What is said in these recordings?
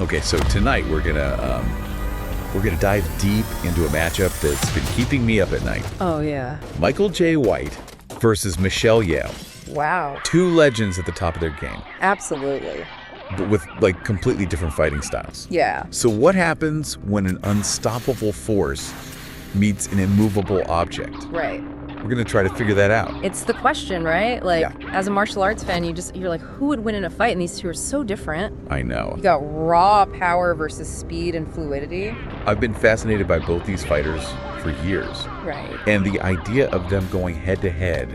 Okay, so tonight we're gonna dive deep into a matchup that's been keeping me up at night. Oh, yeah. Michael J. White versus Michelle Yeoh. Wow. Two legends at the top of their game, Absolutely. but with like completely different fighting styles. Yeah. So what happens when an unstoppable force meets an immovable object? Right. We're gonna try to figure that out. It's the question, right? Like, Yeah. as a martial arts fan, you're like, who would win in a fight? And these two are so different. I know. You got raw power versus speed and fluidity. I've been fascinated by both these fighters for years. Right. And the idea of them going head to head,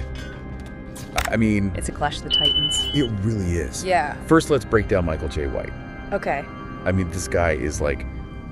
I mean, It's a clash of the titans. it really is. Yeah. First, let's break down Michael J. White. Okay. I mean, this guy is like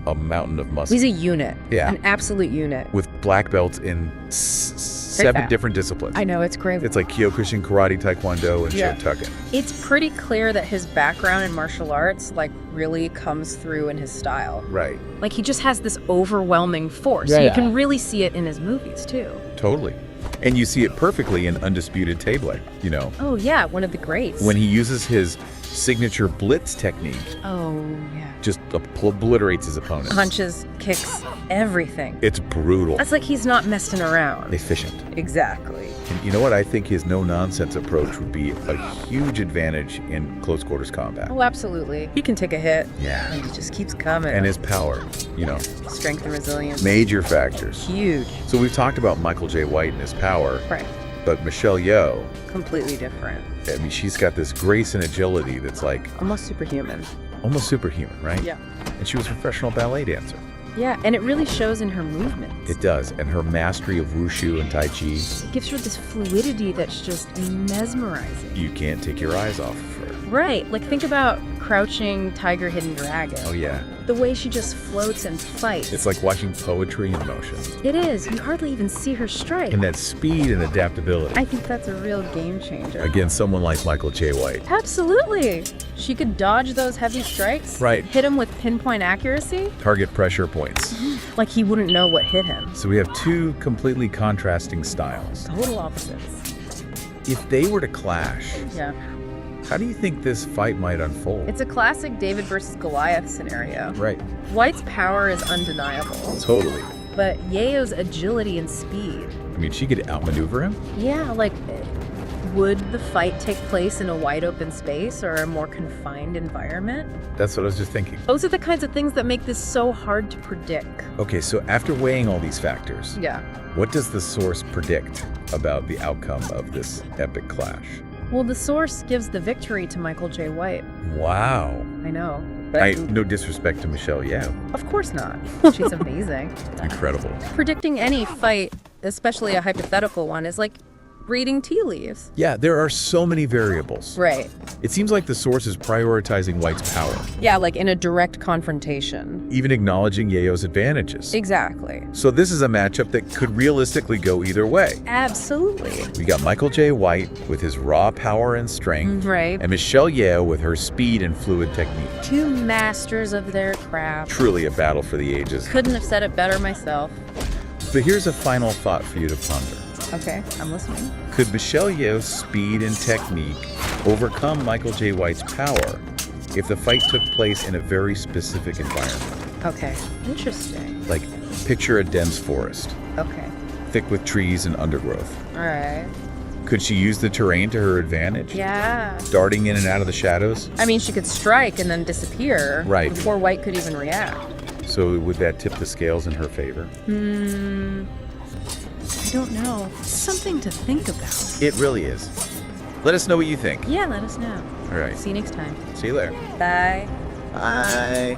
a mountain of muscle. He's a unit. Yeah. An absolute unit. With black belts in seven fast. different disciplines. I know, it's great. It's like Kyokushin, Karate, Taekwondo, and Yeah. Shotokan. It's pretty clear that his background in martial arts, like, really comes through in his style. Right. Like, he just has this overwhelming force. Yeah, You yeah. can really see it in his movies, too. Totally. And you see it perfectly in Undisputed II, you know, Oh, yeah, one of the greats. when he uses his signature blitz technique, Oh, yeah. just obliterates his opponents. Punches, kicks, everything. It's brutal. That's like he's not messing around. Efficient. Exactly. And you know what? I think his no-nonsense approach would be a huge advantage in close-quarters combat. Oh, absolutely. He can take a hit. Yeah. And he just keeps coming. And his power, you know, strength and resilience. major factors. Huge. So we've talked about Michael J. White and his power, Right. but Michelle Yeoh, Completely different. I mean, she's got this grace and agility that's like Almost superhuman. almost superhuman, right? Yeah. And she was a professional ballet dancer. Yeah, and it really shows in her movements. It does. And her mastery of wushu and tai chi, It gives her this fluidity that's just mesmerizing. you can't take your eyes off of her. Right. Like, think about Crouching Tiger, Hidden Dragon. Oh, yeah. The way she just floats and fights. It's like watching poetry in motion. It is. You hardly even see her strike. And that speed and adaptability I think that's a real game changer. against someone like Michael J. White. Absolutely. She could dodge those heavy strikes. Right. Hit him with pinpoint accuracy. Target pressure points. Like he wouldn't know what hit him. So we have two completely contrasting styles. Total opposites. If they were to clash, Yeah. how do you think this fight might unfold? It's a classic David versus Goliath scenario. Right. White's power is undeniable, Totally. but Yeoh's agility and speed. I mean, she could outmaneuver him. Yeah, like, would the fight take place in a wide open space or a more confined environment? That's what I was just thinking. Those are the kinds of things that make this so hard to predict. Okay, so after weighing all these factors, Yeah. what does the source predict about the outcome of this epic clash? Well, the source gives the victory to Michael J. White. Wow. I know. But No disrespect to Michelle Yeoh. of course not. She's amazing. Incredible. Predicting any fight, especially a hypothetical one, is like reading tea leaves. Yeah, there are so many variables. Right. It seems like the source is prioritizing White's power, Yeah, like in a direct confrontation. even acknowledging Yeoh's advantages. Exactly. So this is a matchup that could realistically go either way. Absolutely. We got Michael J. White with his raw power and strength, Right. and Michelle Yeoh with her speed and fluid technique. Two masters of their craft. Truly a battle for the ages. Couldn't have said it better myself. But here's a final thought for you to ponder. Okay, I'm listening. Could Michelle Yeoh's speed and technique overcome Michael J. White's power if the fight took place in a very specific environment? Okay, interesting. Like, picture a dense forest, Okay, thick with trees and undergrowth. all right. Could she use the terrain to her advantage? Yeah. Darting in and out of the shadows? I mean, she could strike and then disappear. Right. Before White could even react. So would that tip the scales in her favor? I don't know. Something to think about. It really is. Let us know what you think. Yeah, let us know. All right. See you next time. See you later. Bye. Bye.